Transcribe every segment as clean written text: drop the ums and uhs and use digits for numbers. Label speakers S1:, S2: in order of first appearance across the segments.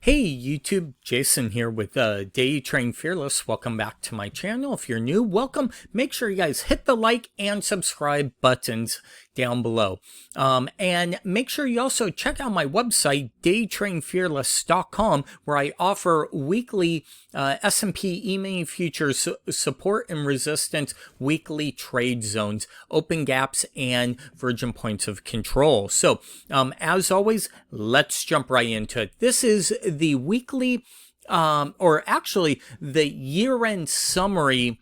S1: Hey YouTube, Jason here with Day Train Fearless. Welcome back to my channel. If you're new, welcome. Make sure you guys hit the like and subscribe buttons down below. And make sure you also check out my website, daytrainfearless.com, where I offer weekly S&P E-mini futures support and resistance, weekly trade zones, open gaps, and virgin points of control. So as always, let's jump right into it. This is the weekly, or actually the year-end summary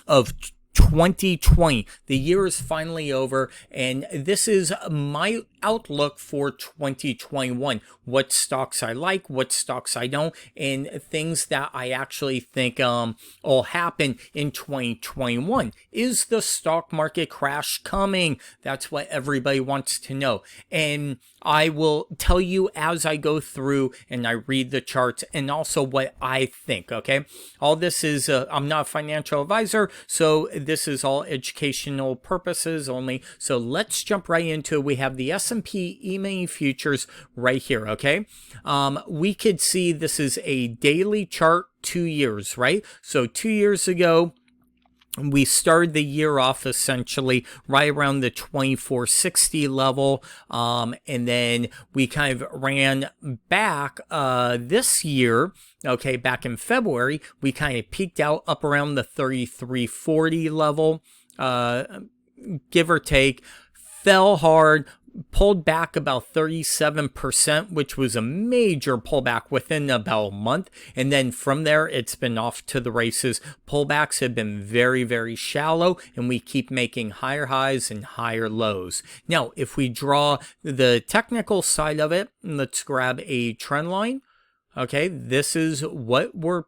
S1: of 2020. The year is finally over, and this is my outlook for 2021. What stocks I like, what stocks I don't, and things that I actually think will happen in 2021. Is the stock market crash coming? That's what everybody wants to know. And I will tell you as I go through and I read the charts and also what I think, okay? All this is, I'm not a financial advisor, so this is all educational purposes only. So let's jump right into it. We have the S&P E-mini futures right here, okay? We could see this is a daily chart, 2 years, right? So 2 years ago, we started the year off essentially right around the 2460 level, and then we kind of ran back this year, okay, back in February, we kind of peaked out up around the 3340 level, give or take, fell hard, pulled back about 37%, which was a major pullback within about a month. And then from there, it's been off to the races. Pullbacks have been very, very shallow, and we keep making higher highs and higher lows. Now, if we draw the technical side of it, let's grab a trend line. Okay, this is what we're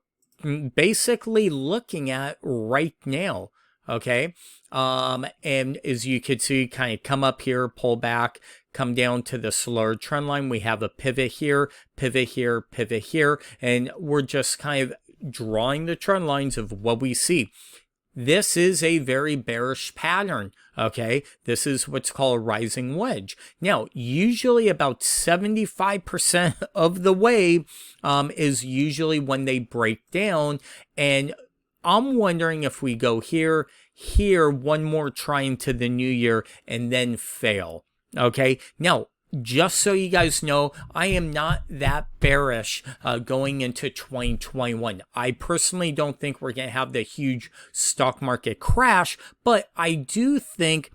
S1: basically looking at right now. Okay, and as you can see, kind of come up here, pull back, come down to the slower trend line. We have a pivot here, pivot here, pivot here, and we're just kind of drawing the trend lines of what we see. This is a very bearish pattern, okay? This is what's called a rising wedge. Now, usually about 75% of the way is usually when they break down, and I'm wondering if we go here, one more try into the new year, and then fail. Okay, now, just so you guys know, I am not that bearish going into 2021. I personally don't think we're going to have the huge stock market crash, but I do think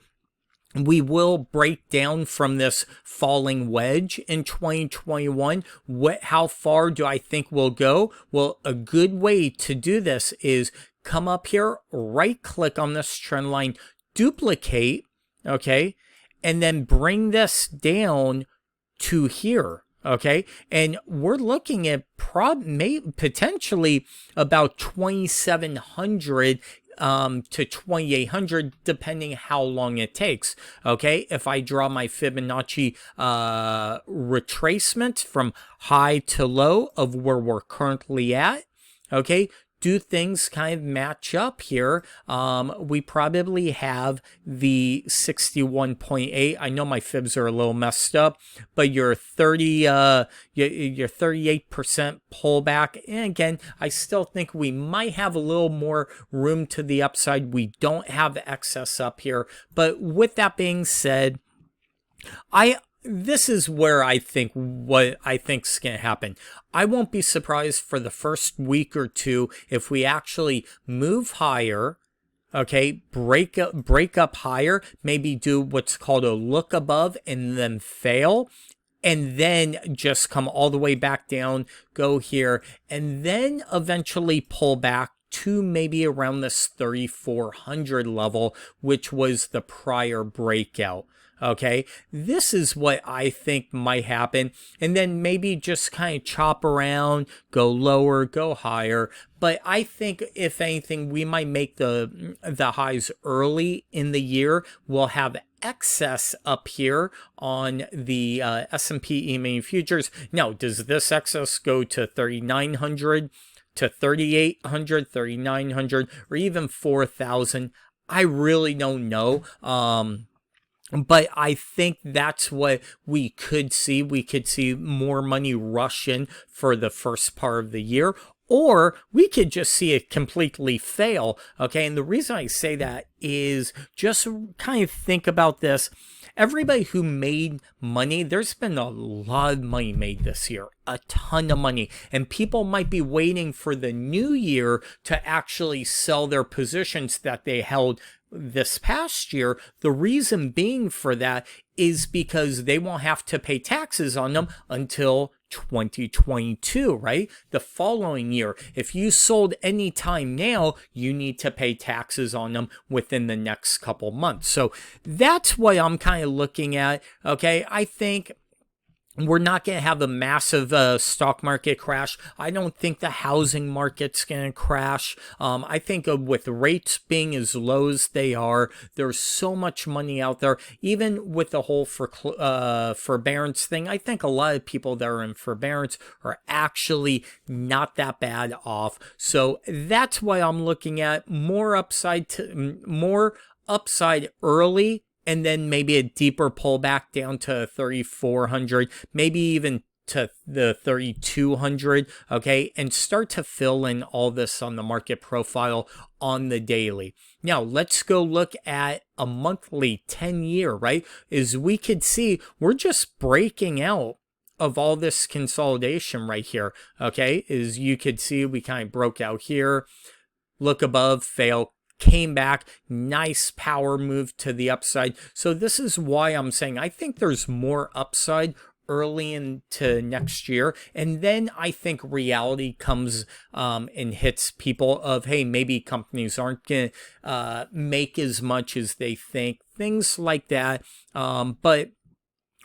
S1: we will break down from this falling wedge in 2021. How far do I think we'll go? Well, a good way to do this is come up here, right click on this trend line, duplicate, okay, and then bring this down to here, okay, and we're looking at potentially about 2700 to 2800, depending how long it takes. Okay, if I draw my Fibonacci retracement from high to low of where we're currently at, okay, do things kind of match up here? We probably have the 61.8. I know my fibs are a little messed up, but your 38% pullback. And again, I still think we might have a little more room to the upside. We don't have excess up here. But with that being said, this is where I think what I think is going to happen. I won't be surprised for the first week or two if we actually move higher, okay, break up higher, maybe do what's called a look above and then fail, and then just come all the way back down, go here, and then eventually pull back to maybe around this 3400 level, which was the prior breakout. Okay, this is what I think might happen, and then maybe just kind of chop around, go lower, go higher. But I think if anything, we might make the highs early in the year. We'll have excess up here on the S&P E-mini futures. Now, does this excess go to 3900? To 3800, 3900, or even 4000? I really don't know. But I think that's what we could see. We could see more money rush in for the first part of the year, or we could just see it completely fail. Okay. And the reason I say that is just kind of think about this. Everybody who made money, there's been a lot of money made this year, a ton of money, and people might be waiting for the new year to actually sell their positions that they held this past year. The reason being for that is because they won't have to pay taxes on them until 2022, right? The following year. If you sold any time now, you need to pay taxes on them within the next couple months. So that's what I'm kind of looking at. Okay. I think we're not going to have a massive stock market crash. I don't think the housing market's going to crash. I think with rates being as low as they are, there's so much money out there. Even with the whole forbearance thing, I think a lot of people that are in forbearance are actually not that bad off. So that's why I'm looking at more upside early, and then maybe a deeper pullback down to 3,400, maybe even to the 3,200, okay, and start to fill in all this on the market profile on the daily. Now, let's go look at a monthly 10-year, right? As we could see, we're just breaking out of all this consolidation right here, okay? As you could see, we kind of broke out here, look above, fail, came back, nice power move to the upside. So this is why I'm saying I think there's more upside early into next year. And then I think reality comes and hits people of, hey, maybe companies aren't going to make as much as they think, things like that. But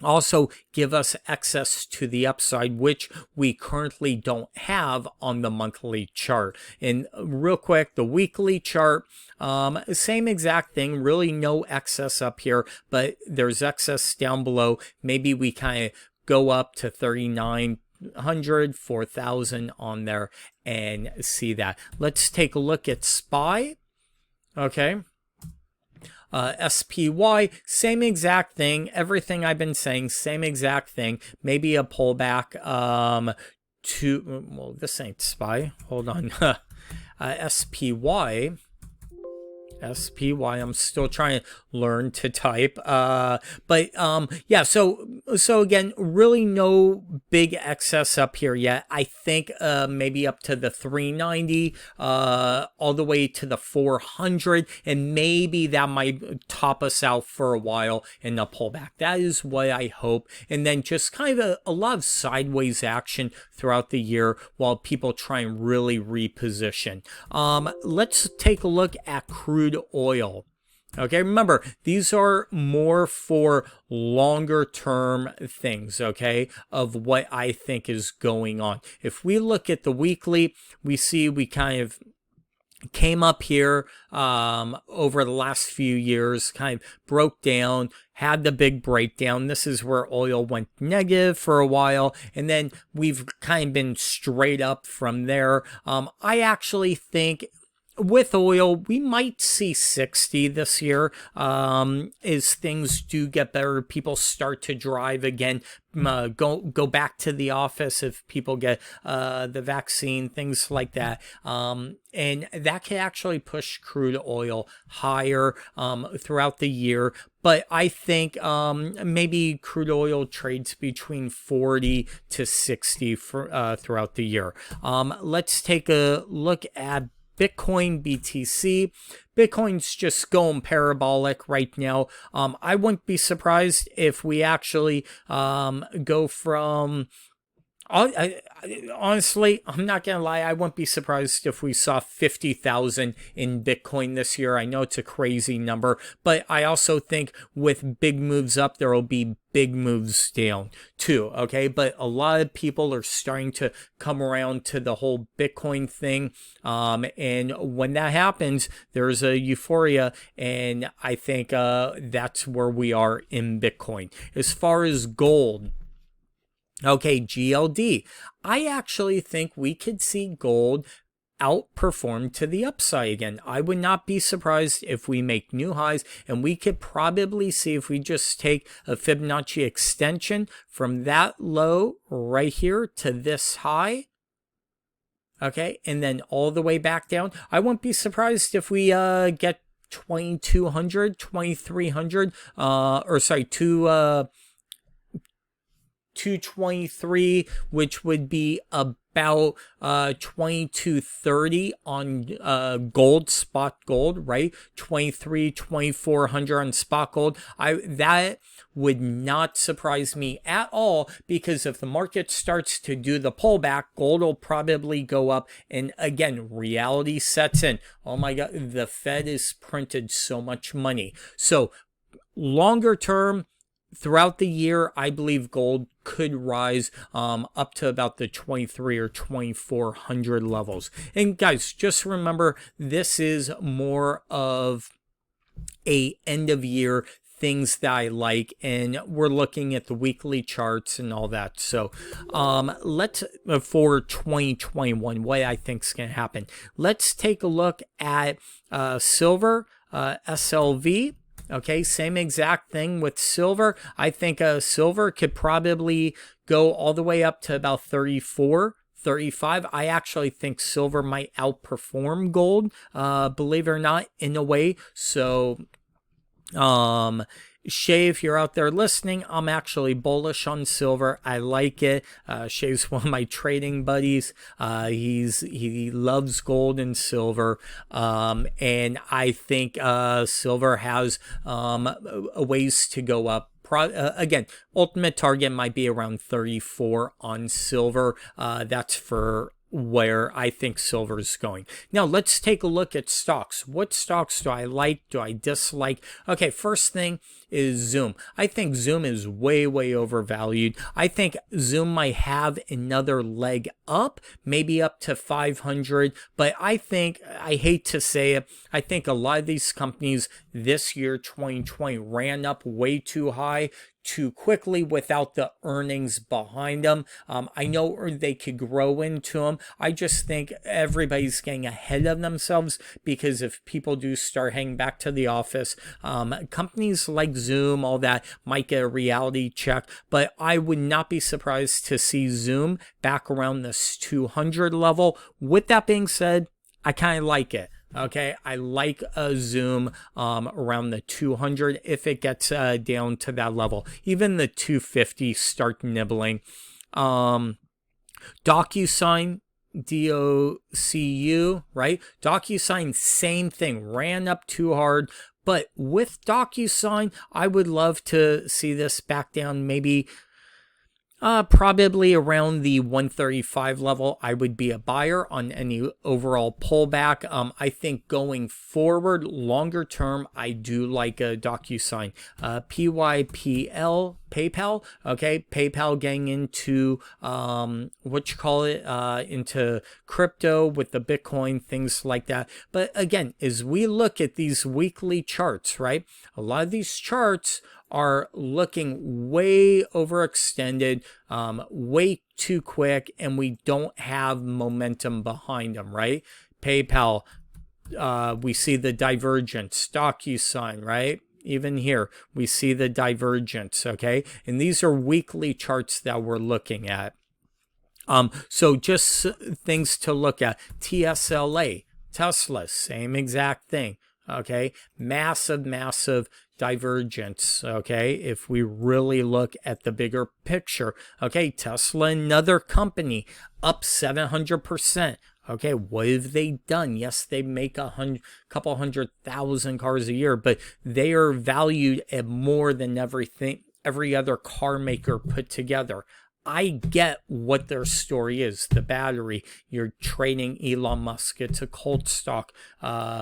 S1: also give us access to the upside, which we currently don't have on the monthly chart. And real quick, the weekly chart, same exact thing, really no excess up here, but there's excess down below. Maybe we kind of go up to 3,900, 4,000 on there and see that. Let's take a look at SPY. Okay. SPY, same exact thing. Everything I've been saying, same exact thing. Maybe a pullback to, well, this ain't SPY. Hold on. SPY. I'm still trying to learn to type. Yeah, so again, really no big excess up here yet. I think maybe up to the 390, all the way to the 400, and maybe that might top us out for a while in the pullback. That is what I hope. And then just kind of a lot of sideways action throughout the year while people try and really reposition. Let's take a look at crude oil. Okay, remember, these are more for longer term things, okay, of what I think is going on. If we look at the weekly, we see we kind of came up here over the last few years, kind of broke down, had the big breakdown. This is where oil went negative for a while, and then we've kind of been straight up from there. I actually think with oil, we might see 60 this year as things do get better. People start to drive again, go back to the office if people get the vaccine, things like that. And that can actually push crude oil higher throughout the year. But I think maybe crude oil trades between 40 to 60 throughout the year. Let's take a look at Bitcoin BTC. Bitcoin's just going parabolic right now. I wouldn't be surprised if we actually go from... honestly, I'm not gonna lie, I wouldn't be surprised if we saw 50,000 in Bitcoin this year. I know it's a crazy number, but I also think with big moves up, there will be big moves down too, okay? But a lot of people are starting to come around to the whole Bitcoin thing, and when that happens, there's a euphoria, and I think that's where we are in Bitcoin. As far as gold, okay, GLD. I actually think we could see gold outperform to the upside again. I would not be surprised if we make new highs, and we could probably see, if we just take a Fibonacci extension from that low right here to this high, okay, and then all the way back down, I won't be surprised if we get 2200, 2300, or sorry, 223, which would be about 2230 on gold, spot gold, right? 2400 on spot gold. That would not surprise me at all, because if the market starts to do the pullback, gold will probably go up. And again, reality sets in. Oh my God, the Fed is printed so much money. So longer term, throughout the year, I believe gold could rise up to about the 23 or 2400 levels. And guys, just remember, this is more of a end of year things that I like, and we're looking at the weekly charts and all that. So let's, for 2021, what I think is going to happen, let's take a look at silver, SLV. Okay, same exact thing with silver. I think silver could probably go all the way up to about 34, 35. I actually think silver might outperform gold, believe it or not, in a way. So Shay, if you're out there listening, I'm actually bullish on silver. I like it. Shay's one of my trading buddies. He loves gold and silver. And I think silver has a ways to go up. Again, ultimate target might be around 34 on silver. That's for where I think silver is going. Now let's take a look at stocks. What stocks do I like? Do I dislike? Okay, first thing is Zoom. I think Zoom is way overvalued. I think Zoom might have another leg up, maybe up to 500, but I think, I hate to say it, I think a lot of these companies this year, 2020, ran up way too high, too quickly, without the earnings behind them. I know they could grow into them. I just think everybody's getting ahead of themselves, because if people do start heading back to the office, companies like Zoom, all that, might get a reality check. But I would not be surprised to see Zoom back around this 200 level. With that being said, I kind of like it. Okay, I like a Zoom around the 200 if it gets down to that level. Even the 250 start nibbling. Docusign, DOCU, right? Docusign, same thing, ran up too hard. But with Docusign, I would love to see this back down, maybe probably around the 135 level. I would be a buyer on any overall pullback. I think going forward, longer term, I do like a Docusign. PYPL, PayPal, okay, PayPal getting into into crypto with the Bitcoin, things like that. But again, as we look at these weekly charts, right, a lot of these charts are looking way overextended, way too quick, and we don't have momentum behind them, right? PayPal, we see the divergence. Docusign, right? Even here, we see the divergence, okay? And these are weekly charts that we're looking at. So just things to look at. TSLA, Tesla, same exact thing, okay? Massive divergence, okay? If we really look at the bigger picture, okay? Tesla, another company, up 700%. Okay, what have they done? Yes, they make couple 100,000 cars a year, but they are valued at more than every other car maker put together. I get what their story is. The battery, you're trading Elon Musk, it's a cult stock,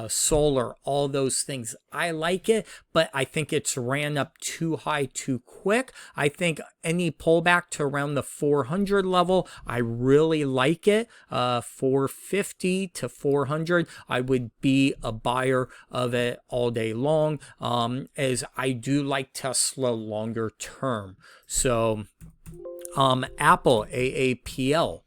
S1: solar, all those things. I like it, but I think it's ran up too high too quick. I think any pullback to around the 400 level, I really like it. 450 to 400, I would be a buyer of it all day long, as I do like Tesla longer term. So Apple, AAPL,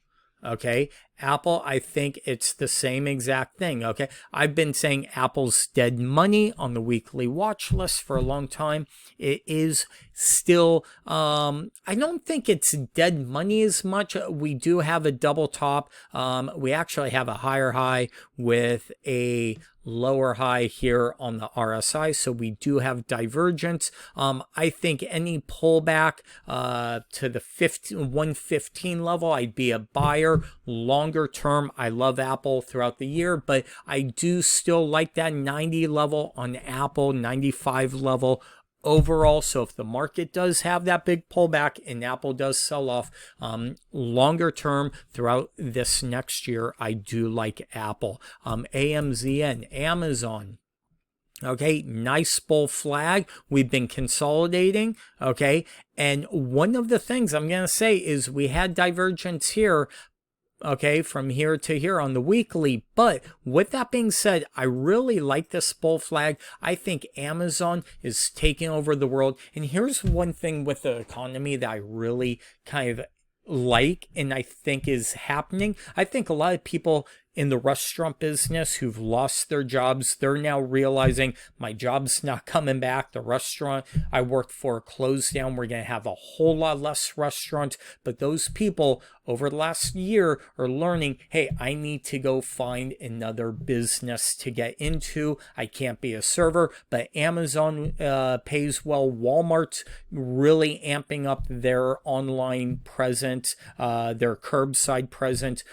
S1: okay? Apple, I think it's the same exact thing, okay? I've been saying Apple's dead money on the weekly watch list for a long time. It is still, I don't think it's dead money as much. We do have a double top. We actually have a higher high with a lower high here on the RSI, so we do have divergence. I think any pullback to the 115 level, I'd be a buyer. Longer term, I love Apple throughout the year, but I do still like that 90 level on Apple, 95 level overall. So if the market does have that big pullback and Apple does sell off, longer term throughout this next year, I do like Apple. AMZN, Amazon. Okay, nice bull flag. We've been consolidating. Okay, and one of the things I'm going to say is we had divergence here. Okay, from here to here on the weekly. But with that being said, I really like this bull flag. I think Amazon is taking over the world. And here's one thing with the economy that I really kind of like and I think is happening. I think a lot of people in the restaurant business who've lost their jobs, they're now realizing my job's not coming back. The restaurant I worked for closed down. We're going to have a whole lot less restaurants. But those people over the last year are learning, hey, I need to go find another business to get into. I can't be a server, but Amazon pays well. Walmart's really amping up their online presence, their curbside presence,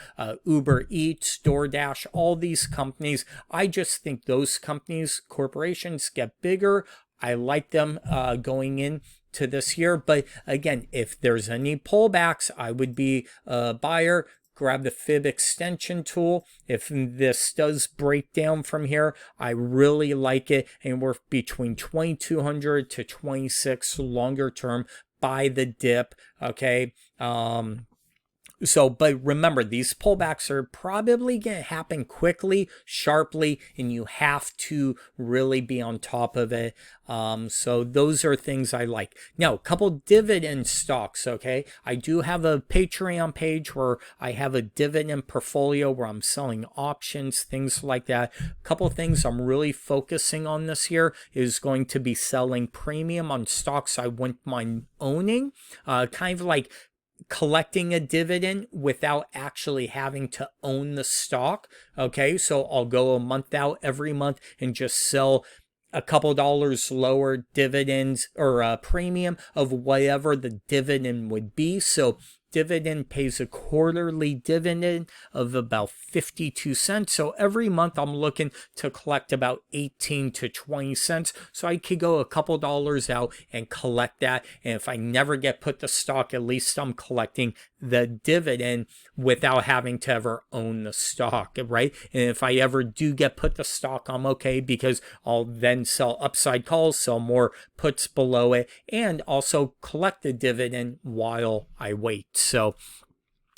S1: Uber Eats, DoorDash, all these companies. I just think those companies, corporations get bigger. I like them going in to this year. But again, if there's any pullbacks, I would be a buyer. Grab the fib extension tool. If this does break down from here, I really like it. And we're between 2200 to 26 longer term. Buy the dip. Okay. So, but remember, these pullbacks are probably going to happen quickly, sharply, and you have to really be on top of it. So those are things I like. Now, a couple dividend stocks, okay? I do have a Patreon page where I have a dividend portfolio where I'm selling options, things like that. A couple things I'm really focusing on this year is going to be selling premium on stocks I wouldn't mind owning, kind of like collecting a dividend without actually having to own the stock. Okay, so I'll go a month out every month and just sell a couple dollars lower dividends or premium of whatever the dividend would be. So dividend pays a quarterly dividend of about 52 cents. So every month I'm looking to collect about 18 to 20 cents. So I could go a couple dollars out and collect that. And if I never get put the stock, at least I'm collecting the dividend without having to ever own the stock, right? And if I ever do get put the stock, I'm okay because I'll then sell upside calls, sell more puts below it, and also collect the dividend while I wait. So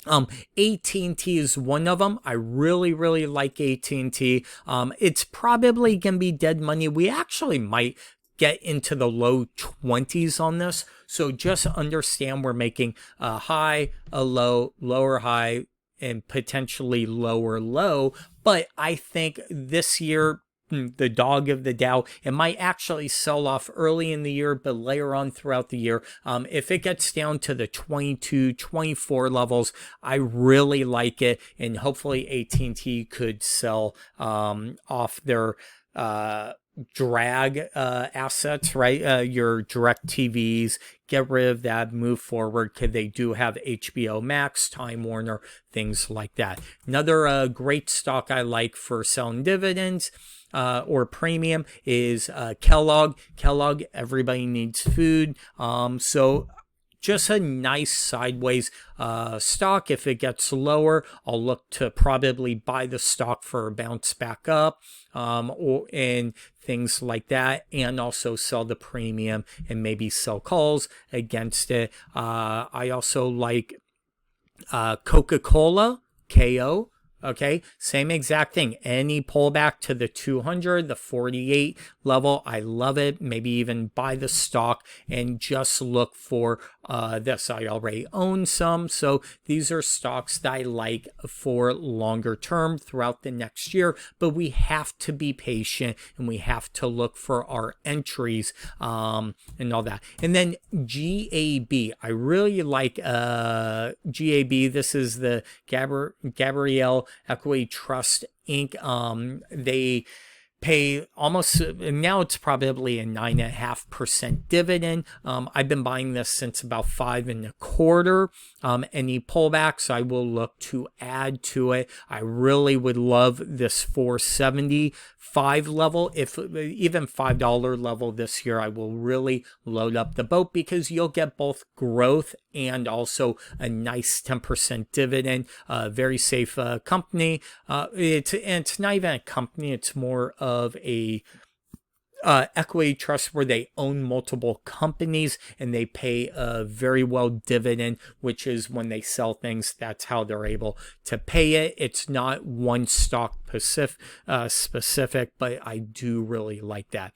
S1: AT&T is one of them. I really like AT&T. It's probably going to be dead money. We actually might get into the low 20s on this. So just understand we're making a high, a low, lower high, and potentially lower low. But I think this year, the dog of the Dow, it might actually sell off early in the year, but later on throughout the year, if it gets down to the 22, 24 levels, I really like it. And hopefully AT&T could sell off their drag assets, right? Your direct TVs, get rid of that, move forward, because they do have HBO Max, Time Warner, things like that. Another great stock I like for selling dividends or premium is Kellogg. Kellogg, everybody needs food. So just a nice sideways stock. If it gets lower, I'll look to probably buy the stock for a bounce back up and things like that, and also sell the premium and maybe sell calls against it. I also like Coca Cola, KO. Okay, same exact thing. Any pullback to the 200, the 48 level, I love it. Maybe even buy the stock and just look for this. I already own some, so these are stocks that I like for longer term throughout the next year, but we have to be patient and we have to look for our entries and all that. And then GAB, I really like GAB. This is the Gabrielle Equity Trust Inc. They pay almost, now it's probably a 9.5% dividend. I've been buying this since about 5.25. Any pullbacks, I will look to add to it. I really would love this 475 level. If even $5 level this year, I will really load up the boat, because you'll get both growth and also a nice 10% dividend. Very safe company. It's not even a company, it's more of a equity trust where they own multiple companies and they pay a very well dividend, which is when they sell things, that's how they're able to pay it. It's not one stock specific, but I do really like that.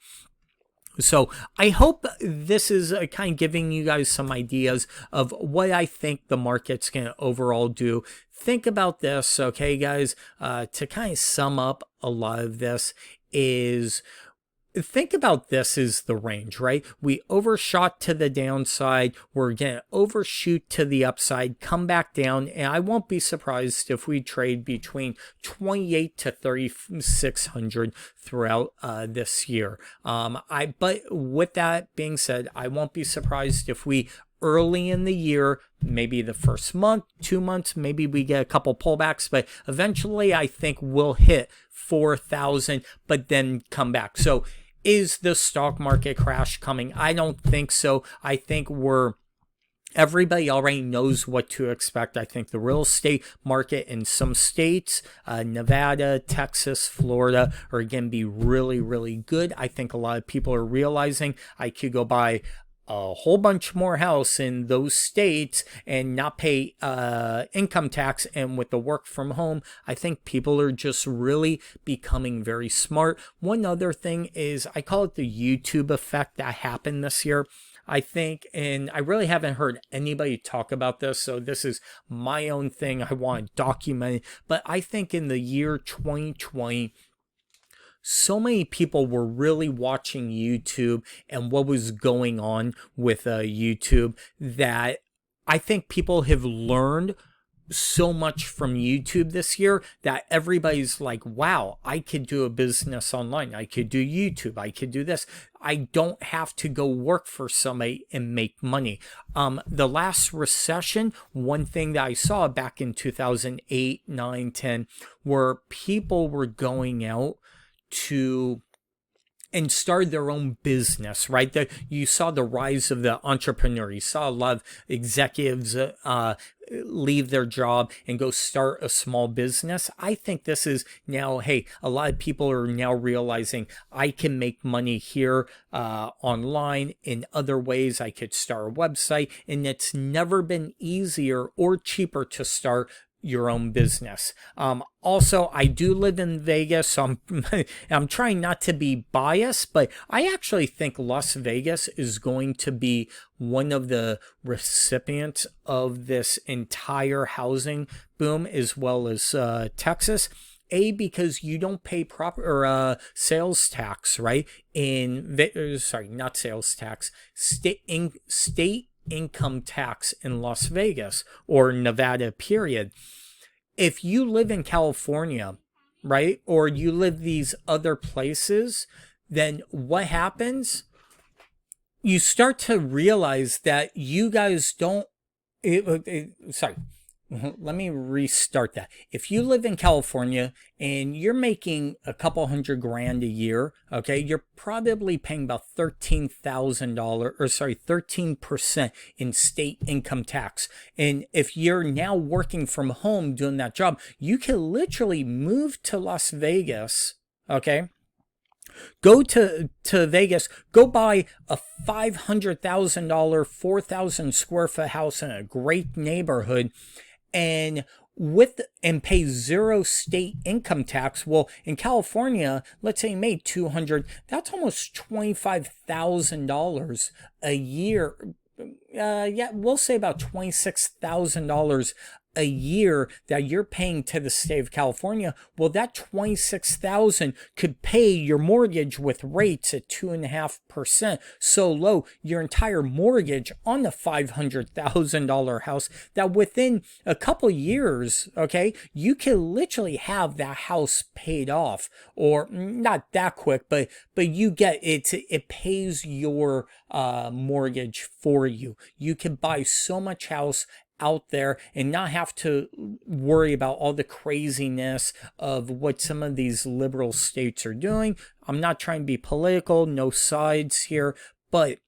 S1: So I hope this is kind of giving you guys some ideas of what I think the market's going to overall do. Think about this, okay, guys? To kind of sum up a lot of this is, think about this as the range, right? We overshot to the downside. We're going to overshoot to the upside, come back down, and I won't be surprised if we trade between 28 to 3,600 throughout this year. But with that being said, I won't be surprised if we early in the year, maybe the first month, 2 months, maybe we get a couple pullbacks, but eventually I think we'll hit 4,000, but then come back. So is the stock market crash coming? I don't think so. I think everybody already knows what to expect. I think the real estate market in some states, Nevada, Texas, Florida, are going to be really, really good. I think a lot of people are realizing I could go buy a whole bunch more house in those states and not pay income tax. And with the work from home, I think people are just really becoming very smart. One other thing is, I call it the YouTube effect that happened this year. I think, and I really haven't heard anybody talk about this, so this is my own thing. I want to document it. But I think in the year 2020, so many people were really watching YouTube and what was going on with YouTube, that I think people have learned so much from YouTube this year that everybody's like, wow, I could do a business online. I could do YouTube. I could do this. I don't have to go work for somebody and make money. The last recession, one thing that I saw back in 2008, 9, 10, where people were going out to and started their own business, right? You saw the rise of the entrepreneur. You saw a lot of executives leave their job and go start a small business. I think this is now, hey, a lot of people are now realizing I can make money here online in other ways. I could start a website, and it's never been easier or cheaper to start your own business. Also, I do live in Vegas, so I'm trying not to be biased, but I actually think Las Vegas is going to be one of the recipients of this entire housing boom, as well as Texas. Because you don't pay proper sales tax, right? Not sales tax, state income tax in Las Vegas or Nevada, period. If you live in California, right, or you live these other places, then what happens? You start to realize that you guys don't, let me restart that. If you live in California and you're making a couple $100,000 a year, okay, you're probably paying about $13% in state income tax. And if you're now working from home doing that job, you can literally move to Las Vegas, okay? Go to Vegas, go buy a $500,000, 4,000 square foot house in a great neighborhood, and pay zero state income tax. Well, in California, let's say you made $200,000, that's almost $25,000 a year yeah, we'll say about $26,000 a year that you're paying to the state of California. Well, that 26,000 could pay your mortgage with rates at 2.5%, so low your entire mortgage on the $500,000 house, that within a couple years, okay, you can literally have that house paid off, or not that quick, but you get it. It pays your mortgage for you. You can buy so much house out there and not have to worry about all the craziness of what some of these liberal states are doing. I'm not trying to be political, no sides here, but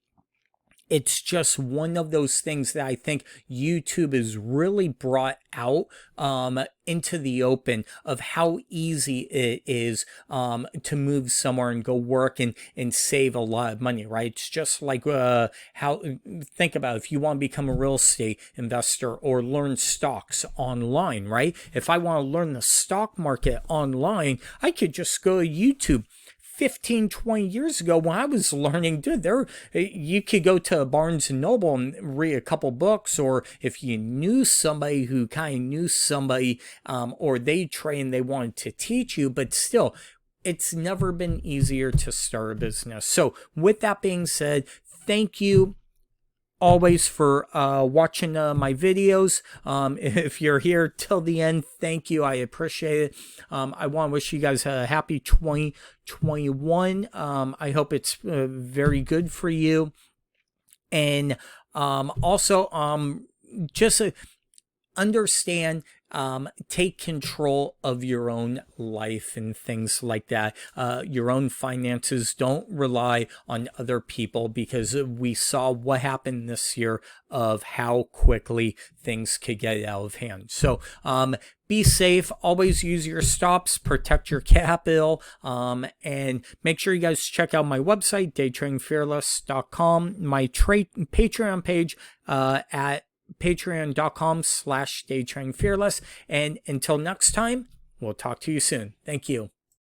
S1: it's just one of those things that I think YouTube has really brought out into the open of how easy it is to move somewhere and go work and save a lot of money, right? It's just like think about if you want to become a real estate investor or learn stocks online, right? If I want to learn the stock market online, I could just go to YouTube. 15, 20 years ago when I was learning, dude, you could go to Barnes and Noble and read a couple books, or if you knew somebody who kind of knew somebody, or they trained, they wanted to teach you, but still, it's never been easier to start a business. So with that being said, thank you always for watching my videos. If you're here till the end, thank you. I appreciate it. I want to wish you guys a happy 2021. I hope it's very good for you. And also, just understand, take control of your own life and things like that. Your own finances. Don't rely on other people, because we saw what happened this year of how quickly things could get out of hand. So be safe. Always use your stops. Protect your capital. And make sure you guys check out my website, daytradingfearless.com, my Patreon page at patreon.com/daytradingfearless. And until next time, we'll talk to you soon. Thank you.